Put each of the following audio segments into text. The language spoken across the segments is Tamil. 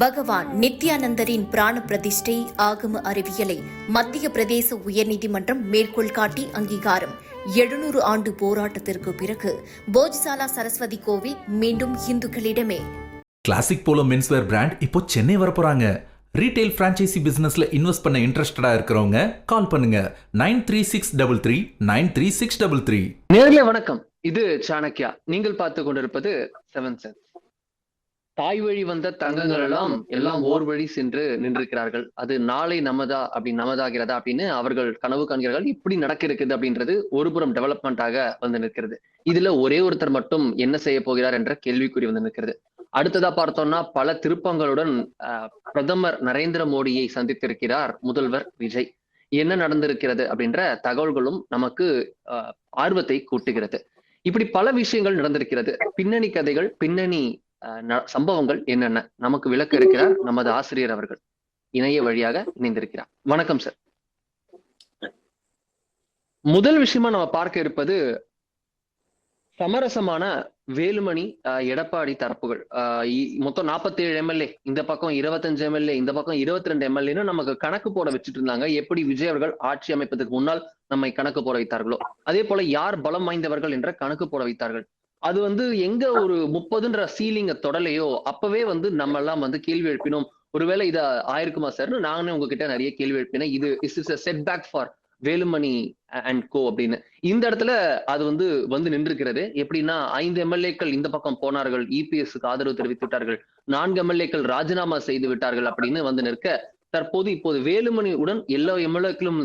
பகவான் நித்யானந்தரின் பிராண பிரதிஷ்டை ஆகம அறிவியலை மத்திய பிரதேச உயர்நீதிமன்றம் மேற்கோள் காட்டி அங்கீகாரம். 700 ஆண்டு போராட்டத்திற்கு பிறகு போஜ்சாலா சரஸ்வதி கோவில் மீண்டும் இந்துக்களிடமே. கிளாசிக் போலோ மென்ஸ்வேர் பிராண்ட் இப்போ சென்னை வரப்போறாங்க. ரீட்டைல் பிரான்ச்சைசி பிசினஸ்ல இன்வெஸ்ட் பண்ண இன்ட்ரெஸ்டடா இருக்கிறவங்க கால் பண்ணுங்க 9363393633. நேர்ல வணக்கம், இது சாணக்கியா. நீங்கள் பார்த்து கொண்டிருப்பது 7 சென்ஸ். தாய் வழி வந்த தங்கங்கள் எல்லாம் ஓர் வழி சென்று நின்றிருக்கிறார்கள். அது நாளை நமதாகிறதா அப்படின்னு அவர்கள் கனவு காண்கிறார்கள். இப்படி நடக்க இருக்குது அப்படின்றது ஒரு புறம் டெவலப்மெண்டாக வந்து நிற்கிறது. இதுல ஒரே ஒருத்தர் மட்டும் என்ன செய்ய போகிறார் என்ற கேள்விக்குறி வந்து நிற்கிறது. அடுத்ததா பார்த்தோம்னா பல திருப்பங்களுடன் பிரதமர் நரேந்திர மோடியை சந்தித்திருக்கிறார் முதல்வர் விஜய். என்ன நடந்திருக்கிறது அப்படின்ற தகவல்களும் நமக்கு ஆர்வத்தை கூட்டுகிறது. இப்படி பல விஷயங்கள் நடந்திருக்கிறது. பின்னணி கதைகள், பின்னணி சம்பவங்கள் என்னென்ன நமக்கு விளக்க இருக்கிறார் நமது ஆசிரியர் அவர்கள். இணைய வழியாக இணைந்திருக்கிறார். வணக்கம் சார். முதல் விஷயமா நம்ம பார்க்க இருப்பது சமரசமான வேலுமணி எடப்பாடி தரப்புகள். மொத்தம் 47 எம்எல்ஏ, இந்த பக்கம் 25 எம்எல்ஏ, இந்த பக்கம் 22 எம்எல்ஏன்னு நமக்கு கணக்கு போட வச்சுட்டு இருந்தாங்க. எப்படி விஜய் அவர்கள் ஆட்சி அமைப்பதற்கு முன்னால் நம்மை கணக்கு போட வைத்தார்களோ அதே போல யார் பலம் வாய்ந்தவர்கள் என்ற கணக்கு போட வைத்தார்கள். அது எங்க ஒரு 30ன்ற சீலிங்க தொடலையோ அப்பவே நம்ம எல்லாம் கேள்வி எழுப்பினோம். ஒருவேளை இத ஆயிருக்குமா சார்? நானே உங்ககிட்ட நிறைய கேள்வி எழுப்பினேன். இது is set back for Velumani and co அப்படின்னு. இந்த இடத்துல அது வந்து நின்றுக்கிறது. எப்படின்னா 5 எம்எல்ஏக்கள் இந்த பக்கம் போனார்கள், இபிஎஸ்க்கு ஆதரவு தெரிவித்து விட்டார்கள். 4 எம்எல்ஏக்கள் ராஜினாமா செய்து விட்டார்கள் அப்படின்னு நிற்க, இப்போது வேலுமணி உடன் எல்லா எம்எல்ஏக்களும்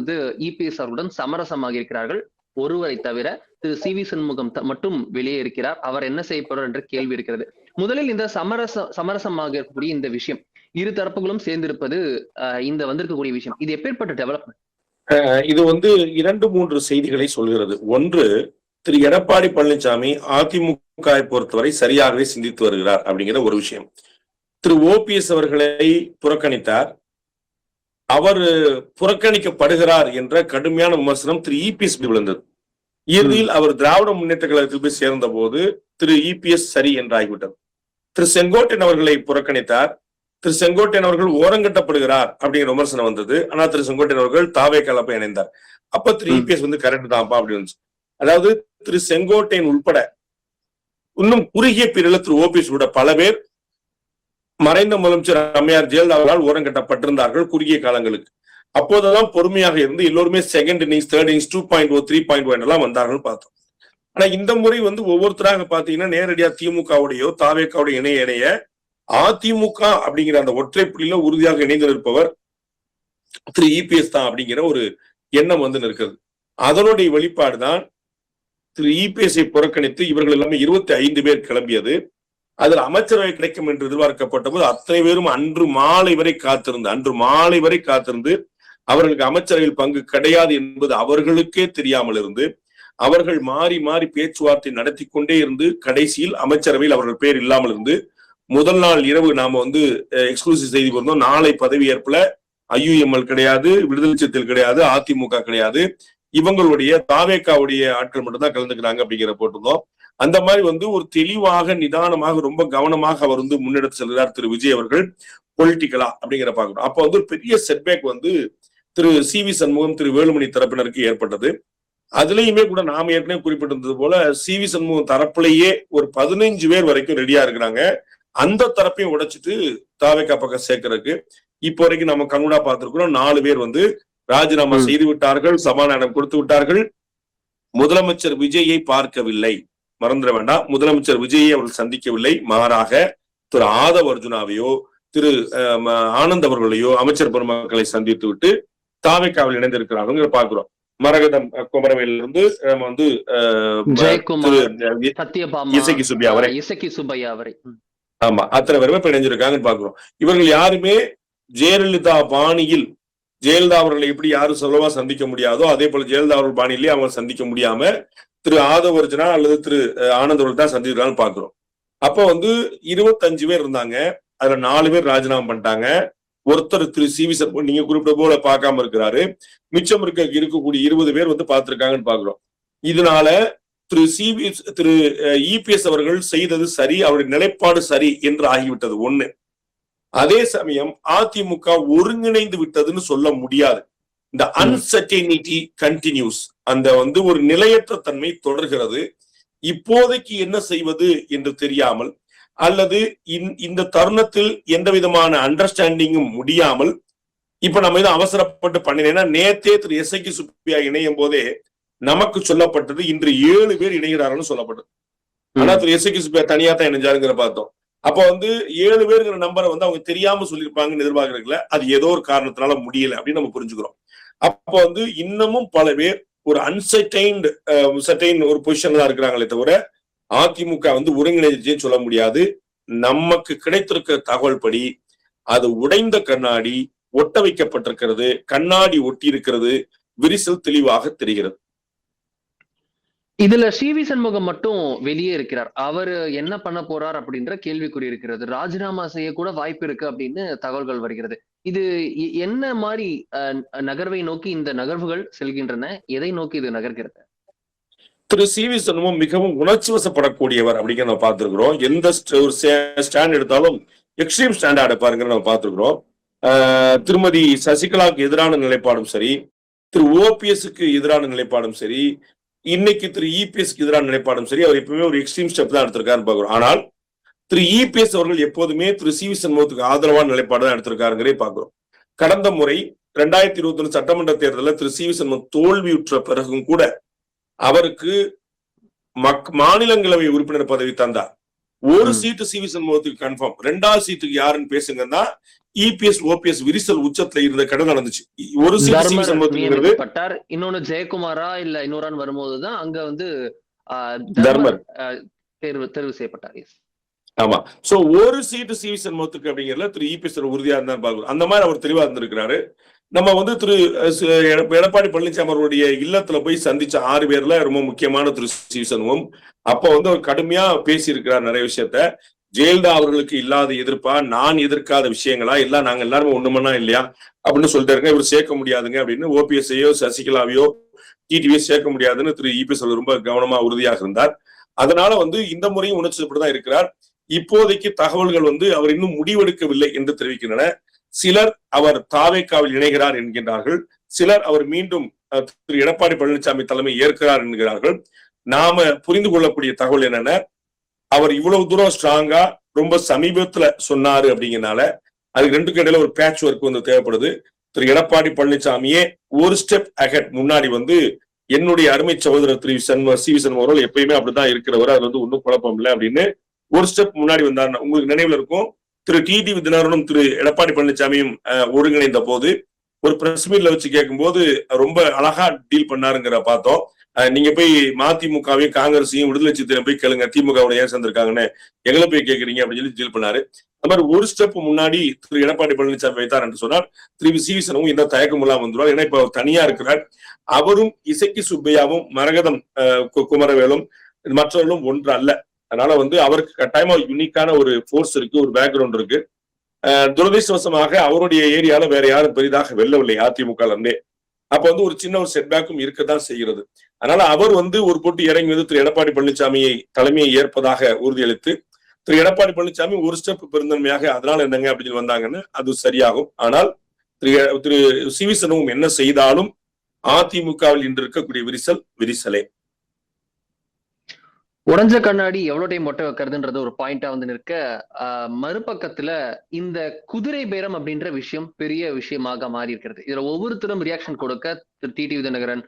இபிஎஸ் அவர்களுடன் சமரசமாக இருக்கிறார்கள். ஒருவரை தவிர திரு சி வி சண்முகம் மட்டும் வெளியே இருக்கிறார். அவர் என்ன செய்யப்படுறார் என்ற கேள்வி இருக்கிறது. முதலில் இந்த சமரசமாக இருக்கக்கூடிய இந்த விஷயம், இரு தரப்புகளும் சேர்ந்திருப்பது, இந்த வந்திருக்கக்கூடிய விஷயம், இது எப்பேற்பட்ட டெவலப்மெண்ட்? இது 2-3 செய்திகளை சொல்கிறது. ஒன்று, திரு எடப்பாடி பழனிசாமி அதிமுக பொறுத்தவரை சரியாகவே சிந்தித்து வருகிறார் அப்படிங்கிற ஒரு விஷயம். திரு ஓபிஎஸ் அவர்களை புறக்கணித்தார். அவர் புறக்கணிக்கப்படுகிறார் என்ற கடுமையான விமர்சனம் திரு இபிஎஸ் விழுந்தது. இறுதியில் அவர் திராவிட முன்னேற்ற கழகத்தில் போய் சேர்ந்த போது திரு இபிஎஸ் சரி என்றாகிவிட்டது. திரு செங்கோட்டையன் அவர்களை புறக்கணித்தார். திரு செங்கோட்டையன் அவர்கள் ஓரங்கட்டப்படுகிறார் அப்படிங்கிற விமர்சனம் வந்தது. ஆனா திரு செங்கோட்டையன் அவர்கள் தாவே கலப்பை இணைந்தார். அப்ப திரு இபிஎஸ் கரெக்ட் தான்ப்பா அப்படின்னு. அதாவது திரு செங்கோட்டையன் உட்பட இன்னும் குறுகிய பீரியட்ல திரு ஓபிஎஸ் உட்பட பல பேர் மறைந்த முதலமைச்சர் அம்மையார் ஜெயலலிதா அவர்களால் ஓரங்கட்டப்பட்டிருந்தார்கள் குறுகிய காலங்களுக்கு. அப்போதெல்லாம் பொறுமையாக இருந்து எல்லோருமே செகண்ட் இன்னிங்ஸ், தேர்ட் இன்னிங்ஸ், 2.0, 3.1 எல்லாம் வந்தார்கள் பார்த்தோம். ஆனா இந்த முறை ஒவ்வொருத்தராக பாத்தீங்கன்னா நேரடியா திமுகவுடையோ தாவேக்காவுடைய இணைய அதிமுக அப்படிங்கிற அந்த ஒற்றை புள்ளியில உறுதியாக இணைந்து நிற்பவர் திரு இபிஎஸ் தான் அப்படிங்கிற ஒரு எண்ணம் நிற்கிறது. அதனுடைய வெளிப்பாடுதான் திரு இபிஎஸ்ஐ புறக்கணித்து இவர்கள் எல்லாமே 25 பேர் கிளம்பியது. அதில் அமைச்சரவை கிடைக்கும் என்று எதிர்பார்க்கப்பட்ட போது அத்தனை பேரும் அன்று மாலை வரை காத்திருந்து அவர்களுக்கு அமைச்சரவையில் பங்கு கிடையாது என்பது அவர்களுக்கே தெரியாமல் இருந்து அவர்கள் மாறி மாறி பேச்சுவார்த்தை நடத்தி கொண்டே இருந்து கடைசியில் அமைச்சரவையில் அவர்கள் பேர் இல்லாமல் இருந்து முதல் நாள் இரவு நாம எக்ஸ்க்ளூசிவ் செய்தி வந்தோம். நாளை பதவி ஏற்புல ஐயுஎம்எல் கிடையாது, விடுதலை சிறுத்தைகள் கிடையாது, அதிமுக கிடையாது, இவங்களுடைய தாவேக்காவுடைய ஆட்கள் மட்டும்தான் கலந்துக்கிறாங்க அப்படிங்கிற போட்டிருந்தோம். அந்த மாதிரி ஒரு தெளிவாக நிதானமாக ரொம்ப கவனமாக அவர் முன்னெடுத்து செல்கிறார் திரு விஜய் அவர்கள் பொலிட்டிக்கலா அப்படிங்கிற பாக்கணும். அப்ப ஒரு பெரிய செட்பேக் திரு சி வி சண்முகம், திரு வேலுமணி தரப்பினருக்கு ஏற்பட்டது. அதுலயுமே கூட நாம ஏற்கனவே குறிப்பிட்டிருந்தது போல சி வி சண்முகம் தரப்புலேயே ஒரு 15 பேர் வரைக்கும் ரெடியா இருக்கிறாங்க. அந்த தரப்பையும் உடைச்சிட்டு தாவேக்கா பக்கம் சேர்க்கறதுக்கு இப்போ வரைக்கும் நம்ம கண்கூடா பார்த்திருக்கிறோம். 4 பேர் ராஜினாமா செய்து விட்டார்கள், சமாதானம் கொடுத்து விட்டார்கள். முதலமைச்சர் விஜயை பார்க்கவில்லை, மறந்துட வேண்டாம். முதலமைச்சர் விஜயை அவர்கள் சந்திக்கவில்லை. மாறாக திரு ஆதவ் அர்ஜுனாவையோ திரு ஆனந்த் அவர்களையோ அமைச்சர் பெருமக்களை சந்தித்து விட்டு தாவேக்காவில் இணைந்திருக்கிறார்கள் பார்க்கிறோம். மரகதம் குமரவேலிருந்து இசக்கி சுப்பையா வரை ஆமா அத்தனை பேருமே இணைஞ்சிருக்காங்கன்னு பாக்குறோம். இவர்கள் யாருமே ஜெயலலிதா பாணியில் ஜெயலலிதா அவர்களை எப்படி யாரும் சுலபமா சந்திக்க முடியாதோ அதே போல ஜெயலலிதா அவர்கள் பாணியிலேயே அவங்க சந்திக்க முடியாம திரு ஆதவ் அர்ஜுனா அல்லது திரு ஆனந்த் அவர்கள் தான் சந்திக்கிறான்னு பாக்குறோம். அப்ப 25 பேர் இருந்தாங்க. அதுல 4 பேர் ராஜினாமா பண்ணிட்டாங்க. ஒருத்தர் திரு சி வி சண்முகம் நீங்க குறிப்பிட்ட போல பார்க்காம இருக்கிறாரு. மிச்சம் இருக்கக்கூடிய 20 பேர் பார்த்திருக்காங்கன்னு பாக்குறோம். இதனால திரு இபிஎஸ் அவர்கள் செய்தது சரி, அவருடைய நிலைப்பாடு சரி என்று ஆகிவிட்டது. ஒண்ணு. அதே சமயம் அதிமுக ஒருங்கிணைந்து விட்டதுன்னு சொல்ல முடியாது. இந்த அன்சர்டனிட்டி கண்டினியூஸ், அந்த ஒரு நிலையற்ற தன்மை தொடர்கிறது. இப்போதைக்கு என்ன செய்வது என்று தெரியாமல், அல்லது இந்த தருணத்தில் எந்த விதமான அண்டர்ஸ்டாண்டிங்கும் முடியாமல் இப்ப நம்ம இதை அவசரப்பட்டு பண்ணினேன்னா, நேத்தே திரு எஸ்.ஐ.கி. சுப்பியா இணையும் போதே நமக்கு சொல்லப்பட்டது இன்று 7 பேர் இணைகிறார்கள் சொல்லப்பட்டது. ஆனா திரு எஸ்.ஐ.கி. சுப்பியா தனியா தான் இணைஞ்சாருங்கிற பார்த்தோம். அப்ப 7 பேருங்கிற நம்பரை அவங்க தெரியாம சொல்லியிருப்பாங்கன்னு எதிர்பார்க்கறதுல, அது ஏதோ ஒரு காரணத்தினால முடியல அப்படின்னு நம்ம புரிஞ்சுக்கிறோம். அப்ப இன்னமும் பல பேர் ஒரு சர்டைன் ஒரு பொசிஷன்ல தான் இருக்கிறாங்களே தவிர அதிமுக ஒருங்கிணைச்சுன்னு சொல்ல முடியாது. நமக்கு கிடைத்திருக்கிற தகவல் படி அது உடைந்த கண்ணாடி ஒட்ட வைக்கப்பட்டிருக்கிறது, கண்ணாடி ஒட்டி இருக்கிறது, விரிசல் தெளிவாக தெரிகிறது. இதுல சி.வி. சண்முகம் மட்டும் வெளியே இருக்கிறார். அவரு என்ன பண்ண போறார் அப்படின்ற கேள்விக்குறி இருக்கிறது. ராஜினாமா செய்ய கூட வாய்ப்பு இருக்கு அப்படின்னு தகவல்கள் வருகிறது. இது என்ன மாதிரி நகர்வை நோக்கி இந்த நகர்வுகள் செல்கின்றன? எதை நோக்கி இது நகர்கிறது? திரு சி.வி. சண்முகம் மிகவும் உணர்ச்சி வசப்படக்கூடியவர் அப்படிங்கிற நம்ம பார்த்திருக்கிறோம். எந்த ஒரு ஸ்டாண்ட் எடுத்தாலும் எக்ஸ்ட்ரீம் ஸ்டாண்டா எடுப்பாருங்கிற நம்ம பார்த்திருக்கிறோம். திருமதி சசிகலாவுக்கு எதிரான நிலைப்பாடும் சரி, திரு ஓபிஎஸ்க்கு எதிரான நிலைப்பாடும் சரி, இன்னைக்கு திரு இபிஎஸ்க்கு எதிரான நிலைப்பாடும் சரி, அவர் எப்பவுமே ஒரு எக்ஸ்ட்ரீம் ஸ்டெப் தான் எடுத்திருக்காருன்னு பார்க்கிறோம். ஆனால் திரு இபிஎஸ் அவர்கள் எப்போதுமே திரு சி.வி. சண்முகத்துக்கு ஆதரவான நிலைப்பாடு தான் எடுத்திருக்காருங்கிறே பார்க்கிறோம். கடந்த முறை 2021 சட்டமன்ற தேர்தலில் திரு சி.வி. சண்முகம் தோல்வியுற்ற பிறகும் கூட அவருக்கு மாநிலங்களவை உறுப்பினர் பதவி தந்தார். ஒரு சீட்டு சி.வி. சண்முகத்துக்கு கன்ஃபார்ம், 2வது சீட்டுக்கு யாருன்னு பேசுங்கன்னா இபிஎஸ் ஓபிஎஸ் விரிசல் உச்சத்துல இருந்த கடை நடந்துச்சு. ஒரு சீட்டு சி.வி. சண்முகத்துக்கு, இன்னொன்னு ஜெயக்குமாரா இல்ல இன்னொரு வரும்போதுதான் அங்க தர்மர் தேர்வு செய்யப்பட்டார். ஆமா. சோ ஒரு சீட்டு சி.வி. சண்முகத்துக்கு அப்படிங்கிறதுல திரு இபிஎஸ் உறுதியா இருந்தா பார்க்கிறோம். அந்த மாதிரி அவர் தெளிவா இருந்திருக்கிறாரு. நம்ம திரு எடப்பாடி பழனிசாமி அவருடைய இல்லத்துல போய் சந்திச்ச 6 பேர்ல ரொம்ப முக்கியமான திரு சி.வி. சண்முகம். அப்ப அவர் கடுமையா பேசி இருக்கிறார் நிறைய விஷயத்த. ஜெயலலிதா அவர்களுக்கு இல்லாத எதிர்ப்பா, நான் எதிர்க்காத விஷயங்களா, எல்லாம் நாங்க எல்லாருமே ஒண்ணுமன்னா இல்லையா அப்படின்னு சொல்லிட்டு இருக்க, இவர் சேர்க்க முடியாதுங்க அப்படின்னு ஓபிஎஸ்ஐயோ சசிகலாவையோ டிடிவியோ சேர்க்க முடியாதுன்னு திரு இபிஎஸ் ரொம்ப கவனமா உறுதியாக இருந்தார். அதனால இந்த முறையும் உணர்ச்சிப்பட்டுதான் இருக்கிறார். இப்போதைக்கு தகவல்கள் அவர் இன்னும் முடிவெடுக்கவில்லை என்று தெரிவிக்கின்றன. சிலர் அவர் தாவேக்காவில் இணைகிறார் என்கின்றார்கள், சிலர் அவர் மீண்டும் திரு எடப்பாடி பழனிசாமி தலைமை ஏற்கிறார் என்கிறார்கள். நாம புரிந்து கொள்ளக்கூடிய தகவல் என்னன்னா, அவர் இவ்வளவு தூரம் ஸ்ட்ராங்கா ரொம்ப சமீபத்துல சொன்னாரு அப்படிங்கறனால அதுக்கு ரெண்டுக்கு இடையில ஒரு பேட்ச் ஒர்க் தேவைப்படுது. திரு எடப்பாடி பழனிசாமியே ஒரு ஸ்டெப் அஹெட் முன்னாடி என்னுடைய அருமை சகோதரர் திரு சி.வி. சண்முகம் அவர்கள் எப்பயுமே அப்படிதான் இருக்கிறவர், அது ஒன்றும் குழப்பம் இல்லை அப்படின்னு ஒரு ஸ்டெப் முன்னாடி வந்தார். உங்களுக்கு நினைவுல இருக்கும், திரு டிடிவி தினகரனும் திரு எடப்பாடி பழனிசாமியும் ஒருங்கிணைந்த போது ஒரு பிரஸ் மீட்ல வச்சு கேட்கும் போது ரொம்ப அழகா டீல் பண்ணாருங்கிற பார்த்தோம். நீங்க போய் மதிமுகவையும் காங்கிரஸையும் விடுதலை சித்திரம் போய் கேளுங்க, திமுக ஏன் சேர்ந்திருக்காங்கன்னு எங்களை போய் கேட்கறீங்க அப்படின்னு சொல்லி டீல் பண்ணாரு. அந்த மாதிரி ஒரு ஸ்டெப் முன்னாடி திரு எடப்பாடி பழனிசாமி வைத்தார் என்று சொன்னார். திரு சி.வி. சண்முகம் எந்த தயக்கம் இல்லாம வந்துருவார். ஏன்னா இப்ப அவர் தனியா இருக்கிறார். அவரும் இசக்கி சுப்பையாவும் மரகதம் குமரவேலும் மற்றவர்களும் ஒன்று அல்ல. அதனால அவருக்கு கட்டாயமா யூனிக்கான ஒரு போர்ஸ் இருக்கு, ஒரு பேக்ரவுண்ட் இருக்கு. துரதிருஷ்டவசமாக அவருடைய ஏரியால வேற யாரும் பெரிதாக வெல்லவில்லை அதிமுக இருந்தே. அப்ப ஒரு சின்ன ஒரு செட்பேக்கும் இருக்கத்தான் செய்கிறது. அதனால அவர் ஒரு போட்டு இறங்கி திரு எடப்பாடி பழனிசாமியை தலைமையை ஏற்பதாக உறுதியளித்து திரு எடப்பாடி பழனிசாமி ஒரு ஸ்டெப் பெருந்தன்மையாக அதனால என்னங்க அப்படின்னு வந்தாங்கன்னு அது சரியாகும். ஆனால் திரு சி.வி. சண்முகம் என்ன செய்தாலும் அதிமுகவில் இன்று இருக்கக்கூடிய விரிசலே. உடஞ்ச கண்ணாடி எவ்வளவு டைம் மொட்டை வைக்கிறதுன்றது ஒரு பாயிண்டா நிற்க, மறுபக்கத்துல இந்த குதிரை பேரம் அப்படின்ற விஷயம் பெரிய விஷயமாக மாறி இருக்கிறது. இதுல ஒவ்வொருத்தரும் ரியாக்ஷன் கொடுக்க திரு டிடிவி தினகரன்,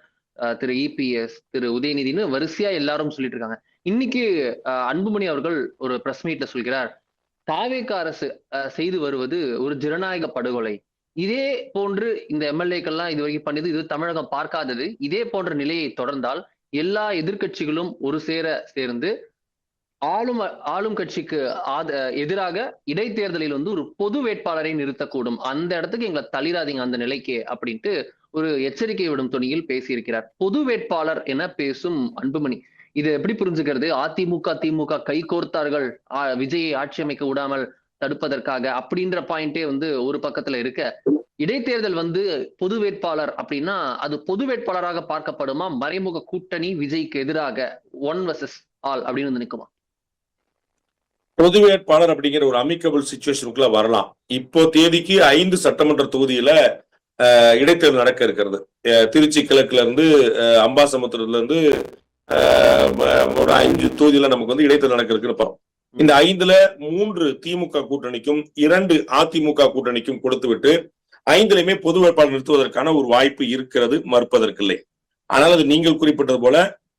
திரு இபிஎஸ், திரு உதயநிதினு வரிசையா எல்லாரும் சொல்லிட்டு இருக்காங்க. இன்னைக்கு அன்புமணி அவர்கள் ஒரு பிரஸ் மீட்ல சொல்கிறார், தாவேக அரசு செய்து வருவது ஒரு ஜனநாயக படுகொலை. இதே போன்று இந்த எம்எல்ஏக்கள்லாம் இது வரைக்கும் பண்ணது இது தமிழகம் பார்க்காதது. இதே போன்ற நிலையை தொடர்ந்தால் எல்லா எதிர்கட்சிகளும் ஒரு சேர்ந்து ஆளும் கட்சிக்கு எதிராக இடைத்தேர்தலில் ஒரு பொது வேட்பாளரை நிறுத்தக்கூடும். அந்த இடத்துக்கு எங்களை தள்ளிடாதீங்க அந்த நிலைக்கு அப்படின்ட்டு ஒரு எச்சரிக்கை விடும் துணியில் பேசியிருக்கிறார். பொது வேட்பாளர் என பேசும் அன்புமணி இதை எப்படி புரிஞ்சுக்கிறது? அதிமுக திமுக கை கோர்த்தார்கள் விஜயை ஆட்சி அமைக்க விடாமல் தடுப்பதற்காக அப்படின்ற பாயிண்டே ஒரு பக்கத்துல இருக்க, இடைத்தேர்தல் பொது வேட்பாளர் அப்படின்னா அது பொது வேட்பாளராக பார்க்கப்படுமா? மறைமுக கூட்டணி விஜய்க்கு எதிராக 1 vs all அப்படின்னு நிற்குமா? பொது வேட்பாளர் அப்படிங்கிற ஒரு அமிக்கபிள் சிச்சுவேஷனுக்குள்ள வரலாம். இப்போ தேதிக்கு 5 சட்டமன்ற தொகுதியில இடைத்தேர்தல் நடக்க இருக்கிறது. திருச்சி கிழக்குல இருந்து அம்பாசமுத்திரத்துல இருந்து ஒரு 5 தொகுதியில நமக்கு வந்து இடைத்தேர்தல் நடக்க இருக்குன்னு. இந்த 5ல 3 திமுக கூட்டணிக்கும் 2 அதிமுக கூட்டணிக்கும் கொடுத்து விட்டு 5லையுமே பொது வேட்பாளர் நிறுத்துவதற்கான ஒரு வாய்ப்பு இருக்கிறது, மறுப்பதற்கில்லை. ஆனால் அது நீங்கள் குறிப்பிட்டது போல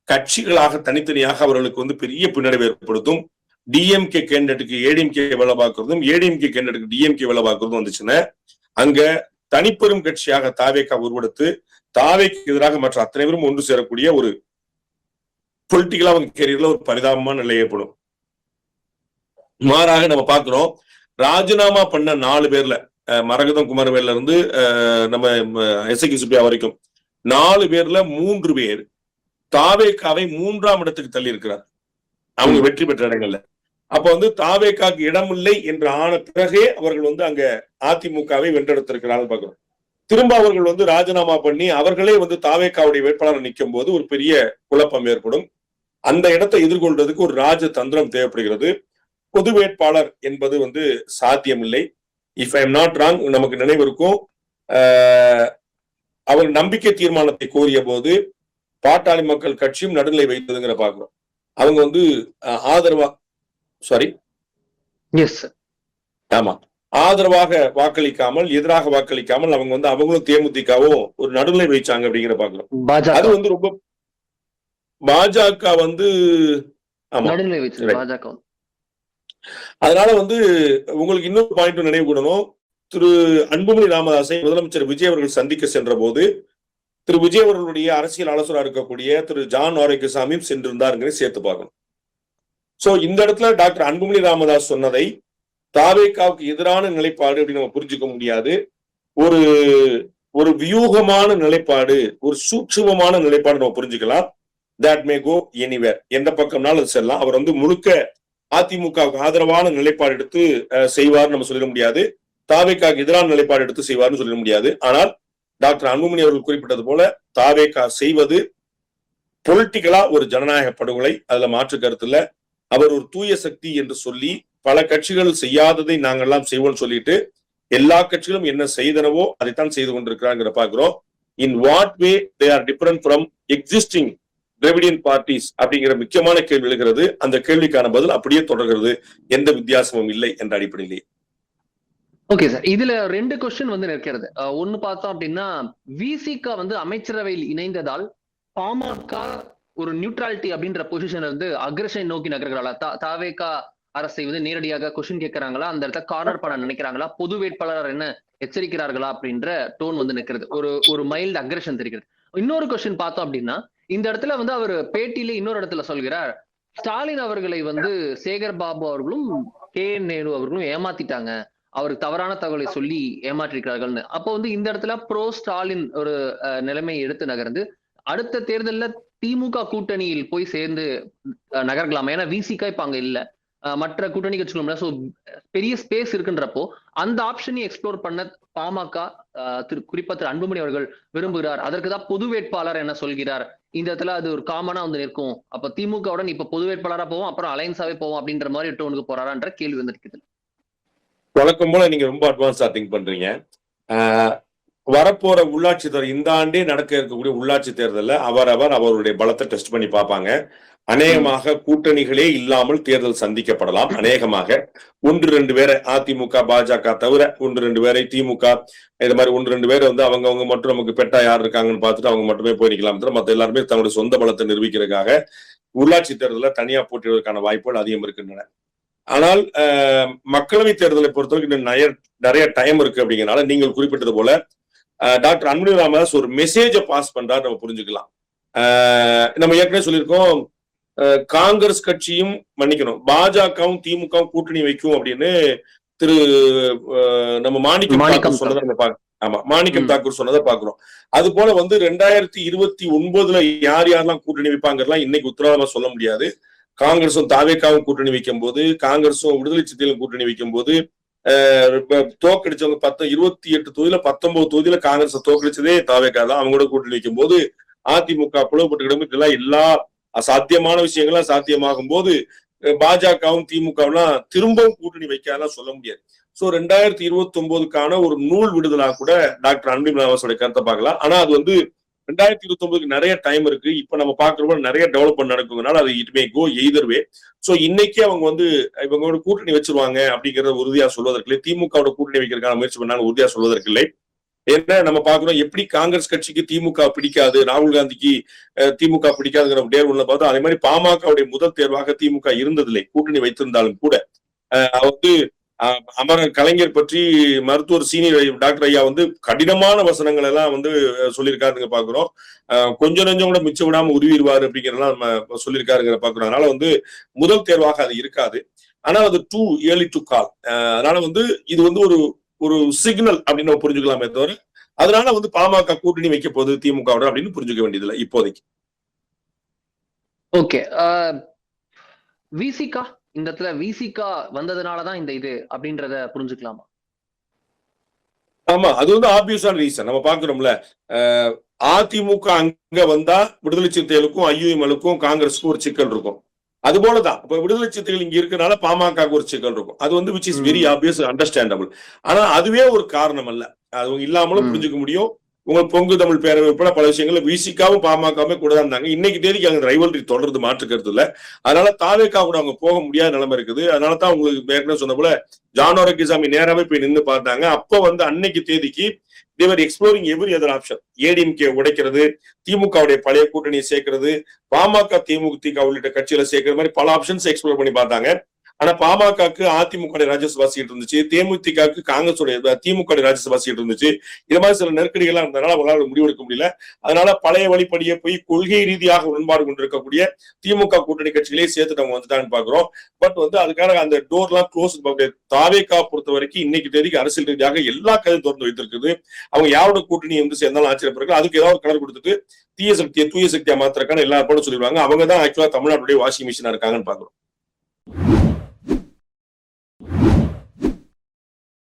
கட்சிகளாக தனித்தனியாக அவர்களுக்கு வந்து பெரிய பின்னடைவு ஏற்படுத்தும். டிஎம்கே கேண்டிடேட்டுக்கு ஏடிஎம்கே வேலை பார்க்கறதும், ஏடிஎம்கே கேண்டிடேட்டுக்கு டிஎம்கே வேலை பார்க்கறதும் வந்துச்சுன்னா அங்க தனிப்பெரும் கட்சியாக தாவேகா உருவெடுத்து தாவேக்கு எதிராக மற்ற அத்தனை பேரும் ஒன்று சேரக்கூடிய ஒரு பொலிட்டிக்கலா அவங்க கேரியர்ல ஒரு பரிதாபமான நிலை ஏற்படும். மாறாக நம்ம பார்க்கிறோம், ராஜினாமா பண்ண 4 பேர்ல மரகதம் குமாரவேல்ல இருந்து நம்ம எஸ்ஐகி சுப்பியா வரைக்கும் 4 பேர்ல 3 பேர் தாவேகாவை 3ஆம் இடத்துக்கு தள்ளி இருக்கிறார் அவங்க வெற்றி பெற்ற இடங்கள்ல. அப்ப வந்து தாவேகாக்கு இடமில்லை என்று ஆன பிறகே அவர்கள் வந்து அங்க அதிமுகவை வென்றெடுத்திருக்கிறார்கள் பார்க்கிறோம். திரும்ப அவர்கள் வந்து ராஜினாமா பண்ணி அவர்களே வந்து தாவேகாவுடைய வேட்பாளர் நிற்கும் போது ஒரு பெரிய குழப்பம் ஏற்படும். அந்த இடத்தை எதிர்கொள்றதுக்கு ஒரு ராஜ தந்திரம் தேவைப்படுகிறது. பொது வேட்பாளர் என்பது வந்து சாத்தியமில்லை. If I am not wrong, நமக்கு நினைவு இருக்கும், அவர் நம்பிக்கை தீர்மானத்தை கோரிய போது பாட்டாளி மக்கள் கட்சியும் நடுநிலை வைத்ததுங்கிற பாக்குறோம். அவங்க வந்து ஆதரவா ஆமா ஆதரவாக வாக்களிக்காமல் எதிராக வாக்களிக்காமல் அவங்க வந்து அவங்களும் தேமுதிகவும் ஒரு நடுநிலை வைச்சாங்க அப்படிங்கிற பாக்குறோம். அது வந்து ரொம்ப பாஜக வந்து அதனால வந்து உங்களுக்கு இன்னொரு பாயிண்ட் நினைவு கூடணும். திரு அன்புமணி ராமதாஸை முதலமைச்சர் விஜய் அவர்கள் சந்திக்க சென்ற போது திரு விஜய் அவர்களுடைய அரசியல் ஆலோசகராக இருக்கக்கூடிய திரு ஜான் ஆரோக்கியசாமியும் சென்றிருந்தாருங்கிற சேர்த்து பார்க்கணும். சோ இந்த இடத்துல டாக்டர் அன்புமணி ராமதாஸ் சொன்னதை தாவேகாவுக்கு எதிரான நிலைப்பாடு அப்படின்னு நம்ம புரிஞ்சுக்க முடியாது. ஒரு ஒரு வியூகமான நிலைப்பாடு, ஒரு சூட்சுமமான நிலைப்பாடு நம்ம புரிஞ்சுக்கலாம். தட் மே கோ எனிவேர், எந்த பக்கம்னாலும் அது செல்லலாம். அவர் வந்து முழுக்க அதிமுகவுக்கு ஆதரவான நிலைப்பாடு எடுத்து செய்வார்னு நம்ம சொல்லிட முடியாது, தாவேகாவுக்கு எதிரான நிலைப்பாடு எடுத்து செய்வார்னு சொல்லிட முடியாது. ஆனால் டாக்டர் அன்புமணி அவர்கள் குறிப்பிட்டது போல தாவேகா செய்வது பொலிட்டிக்கலா ஒரு ஜனநாயக படுகொலை, அதுல மாற்று கருத்து இல்ல. அவர் ஒரு தூய சக்தி என்று சொல்லி பல கட்சிகள் செய்யாததை நாங்கெல்லாம் செய்வோம்னு சொல்லிட்டு எல்லா கட்சிகளும் என்ன செய்தனவோ அதைத்தான் செய்து கொண்டிருக்கிறாங்க பாக்குறோம். In what way they are different from existing Dravidian parties அப்படிங்கிற முக்கியமான கேள்வி எழுகிறது. அந்த கேள்விக்கான பதில் அப்படியே தொடர்கிறது, எந்த வித்தியாசமும் இல்லை என்ற அடிப்படையிலேயே. ஓகே சார், இதுல 2 கொஸ்டின் வந்து இருக்கிறது. ஒன்னு பார்த்தோம் அப்படின்னா, விசிக வந்து அமைச்சரவையில் இணைந்ததால் பாமக ஒரு நியூட்ராலிட்டி அப்படின்ற பொசிஷன் வந்து அக்ரஷன் நோக்கி நகர்கிறாளா? தாவேகா அரசை வந்து நேரடியாக கொஸ்டின் கேட்கிறாங்களா, அந்த இடத்துல கார்னர் பண்ண நினைக்கிறாங்களா, பொது வேட்பாளர் என்ன எச்சரிக்கிறார்களா அப்படின்ற டோன் வந்து நிற்கிறது. ஒரு மைல்டு அக்ரஷன் தெரிகிறது. இன்னொரு கொஸ்டின் பார்த்தோம் அப்படின்னா, இந்த இடத்துல வந்து அவர் பேட்டியில இன்னொரு இடத்துல சொல்கிறார், ஸ்டாலின் அவர்களை வந்து சேகர் பாபு அவர்களும் KN நேரு அவர்களும் ஏமாத்திட்டாங்க, அவருக்கு தவறான தகவலை சொல்லி ஏமாற்றிருக்கிறார்கள்னு. அப்போ வந்து இந்த இடத்துல ப்ரோ ஸ்டாலின் ஒரு நிலைமையை எடுத்து நகர்ந்து அடுத்த தேர்தலில் திமுக கூட்டணியில் போய் சேர்ந்து நகர்கலாம். ஏன்னா விசிக இப்ப அங்க இல்ல, மற்ற கூட்டணி கட்சிகள், சோ பெரிய ஸ்பேஸ் இருக்குன்றப்போ அந்த ஆப்ஷனை எக்ஸ்ப்ளோர் பண்ண பாமக குறிப்பா திரு அன்புமணி அவர்கள் விரும்புகிறார். அதற்குதான் பொது வேட்பாளர் என்ன சொல்கிறார். இந்த இடத்துல அது ஒரு காமனா வந்து நிற்கும். அப்ப திமுகவுடன் இப்ப பொது வேட்பாளரா போவோம், அப்புறம் அலைன்ஸாவே போவோம் அப்படின்ற மாதிரி டோனுக்கு போறாரான்ற கேள்வி வந்து இருக்குது. வழக்கம் போல நீங்க ரொம்ப அட்வான்ஸா திங்க் பண்றீங்க. வரப்போற உள்ளாட்சி தேர்தல், இந்த ஆண்டே நடக்க இருக்கக்கூடிய உள்ளாட்சி தேர்தலில் அவருடைய பலத்தை டெஸ்ட் பண்ணி பார்ப்பாங்க. அநேகமாக கூட்டணிகளே இல்லாமல் தேர்தல் சந்திக்கப்படலாம். அநேகமாக 1-2 பேரை அதிமுக பாஜக தவிர 1-2 பேரை திமுக இது மாதிரி 1-2 பேர் வந்து அவங்க மட்டும் நமக்கு பெட்டா யார் இருக்காங்கன்னு பார்த்துட்டு அவங்க மட்டுமே போய் நிக்கலாம். மற்ற எல்லாருமே தங்களுடைய சொந்த பலத்தை நிரூபிக்கிறதுக்காக உள்ளாட்சி தேர்தலில் தனியா போட்டியிடுவதற்கான வாய்ப்புகள் அதிகம் இருக்கின்றன. ஆனால் மக்களவை தேர்தலை பொறுத்தவரைக்கும் நிறைய டைம் இருக்கு. அப்படிங்கிறனால நீங்கள் குறிப்பிட்டது போல டாக்டர் அன்புமணி ராமதாஸ் ஒரு மெசேஜை பாஸ் பண்றாரு நம்ம புரிஞ்சுக்கலாம். நம்ம ஏற்கனவே சொல்லியிருக்கோம், காங்கிரஸ் கட்சியும் மன்னிக்கணும் பாஜகவும் திமுகவும் கூட்டணி வைக்கும் அப்படின்னு திரு நம்ம மாணிக்கம் தாக்கூர் சொன்னதை நம்ம மாணிக்கம் தாக்கூர் சொன்னதை பாக்குறோம். அது போல வந்து 2029 யார் யாரெல்லாம் கூட்டணி வைப்பாங்கலாம் இன்னைக்கு உத்தரவாதமா சொல்ல முடியாது. காங்கிரஸும் தாவேகாவும் கூட்டணி வைக்கும் போது, காங்கிரஸும் விடுதலை சிறுத்தைகளும் கூட்டணி வைக்கும் போது தோக்கடிச்சவங்க 28 தொகுதியில 19 தொகுதியில காங்கிரஸ் தோக்கடிச்சதே தாவேகா தான். அவங்க கூட கூட்டணி வைக்கும் போது அதிமுக பிளவுபட்டு கிடமிட்டு எல்லா அசாத்தியமான விஷயங்கள்லாம் சாத்தியமாகும் போது பாஜகவும் திமுகவும் திரும்பவும் கூட்டணி வைக்காதெல்லாம் சொல்ல முடியாது. சோ 2029க்கான ஒரு நூல் விடுதலா கூட டாக்டர் அன்பில் மகேஷோட கருத்தை பார்க்கலாம். ஆனா அது வந்து 2029க்கு நிறைய டைம் இருக்கு. இப்ப நம்ம பாக்குறப்ப நிறைய டெவலப்மெண்ட் நடக்குதுனால அது it may go either way. So இன்னைக்கே அவங்க வந்து இவங்களோட கூட்டணி வச்சிருவாங்க அப்படிங்கறத உறுதியா சொல்வதற்கு இல்லை. திமுகவோட கூட்டணி வைக்கிறதுக்கான முயற்சி பண்ணாலும் உறுதியா சொல்வதற்கு இல்லை. ஏன்னா நம்ம பாக்குறோம் எப்படி காங்கிரஸ் கட்சிக்கு திமுக பிடிக்காது, ராகுல் காந்திக்கு திமுக பிடிக்காதுங்கிற தேர்வுல பார்த்தோம். அதே மாதிரி பாமகவுடைய முதல் தேர்வாக திமுக இருந்ததில்லை கூட்டணி வைத்திருந்தாலும் கூட. வந்து அமரர் கலைஞர் பற்றி மருத்துவர் சீனியர் டாக்டர் ஐயா வந்து கடினமான வசனங்கள் எல்லாம் வந்து சொல்லியிருக்காருங்க பாக்குறோம். கொஞ்சம் நெஞ்சம் கூட மிச்சம் விடாம உருவிடுவாரு அப்படிங்கிறதெல்லாம் நம்ம சொல்லியிருக்காருங்கிற பாக்குறோம். அதனால வந்து முதல் தேர்வாக அது இருக்காது. ஆனா அது டூ ஏர்லி டு கால். அதனால வந்து இது வந்து ஒரு சிக்னல் அப்படின்னு நம்ம புரிஞ்சுக்கலாமே தவிர அதனால வந்து பாமக கூட்டணி வைக்க போகுது திமுகவோட அப்படின்னு புரிஞ்சுக்க வேண்டியதில்லை இப்போதைக்கு. ஓகே, விசிகா இந்த இடத்துல விசிகா வந்ததுனாலதான் இந்த இது அப்படின்றத புரிஞ்சுக்கலாமா? ஆமா, அது வந்து ஆப்வியஸான ரீசன் நம்ம பாக்குறோம்ல. அதிமுக அங்க வந்தா விடுதலை சிறுத்தைகளுக்கும் ஐயுஎம்எலுக்கும் காங்கிரஸுக்கும் ஒரு சிக்கல் இருக்கும். அது போலதான் இப்ப விடுதலை சிறுத்தைகள் இங்க இருக்கனால பாமக ஒரு சிக்கல் இருக்கும். அது வந்து which is very obvious understandable. ஆனா அதுவே ஒரு காரணம் அல்ல. அது இல்லாமலும் புரிஞ்சுக்க முடியும். உங்களுக்கு பொங்கு தமிழ் பேரவை உட்பட பல விஷயங்கள்ல விசிகாவும் பாமகவுமே கூட தான் இருந்தாங்க. இன்னைக்கு தேதிக்கு அங்க ரைவல்ரி தொடர்ந்து மாற்றுக்கிறது இல்ல. அதனால தாவேகா கூட அவங்க போக முடியாத நிலைமை இருக்குது. அதனாலதான் உங்களுக்கு ஏற்கனவே சொன்ன போல ஜான் நேராவே போய் நின்று பார்த்தாங்க. அப்ப வந்து அன்னைக்கு தேதிக்கு they were exploring every other option. ADMK உடைக்கிறது, திமுகவுடைய பழைய கூட்டணியை சேர்க்கிறது, பாமக திமுக உள்ளிட்ட கட்சிகளை சேர்க்கிற மாதிரி பல ஆப்ஷன்ஸ் எக்ஸ்ப்ளோர் பண்ணி பார்த்தாங்க. ஆனா பாமகக்கு அதிமுக ராஜ்யசபா சீட் இருந்துச்சு, தேமுதிகக்கு காங்கிரஸோட திமுக ராஜ்யசபா சீட் இருந்துச்சு. இது மாதிரி சில நெருக்கடிகள்லாம் இருந்ததுனால அவங்களால முடிவெடுக்க முடியல. அதனால பழைய வழிப்படியே போய் கொள்கை ரீதியாக உடன்பாடு கொண்டிருக்கக்கூடிய திமுக கூட்டணி கட்சிகளே சேர்த்துட்டு அவங்க வந்துட்டான்னு பாக்குறோம். பட் வந்து அதுக்கான அந்த டோர் எல்லாம் க்ளோஸ். தாவேகா பொறுத்த வரைக்கும் இன்னைக்கு தேதிக்கு அரசியல் ரீதியாக எல்லா கதையும் திறந்து வைத்திருக்குது. அவங்க யாரோட கூட்டணி வந்து சேர்ந்தாலும் ஆச்சரியப்படுறாங்க. அதுக்கு ஏதாவது கலர் கொடுத்துட்டு தூய சக்தியா மாத்திரக்கான எல்லா ஏற்பாடும் சொல்லிடுவாங்க. அவங்க தான் ஆக்சுவலா தமிழ்நாட்டுடைய வாஷிங் மிஷினா இருக்காங்கன்னு பாக்குறோம்.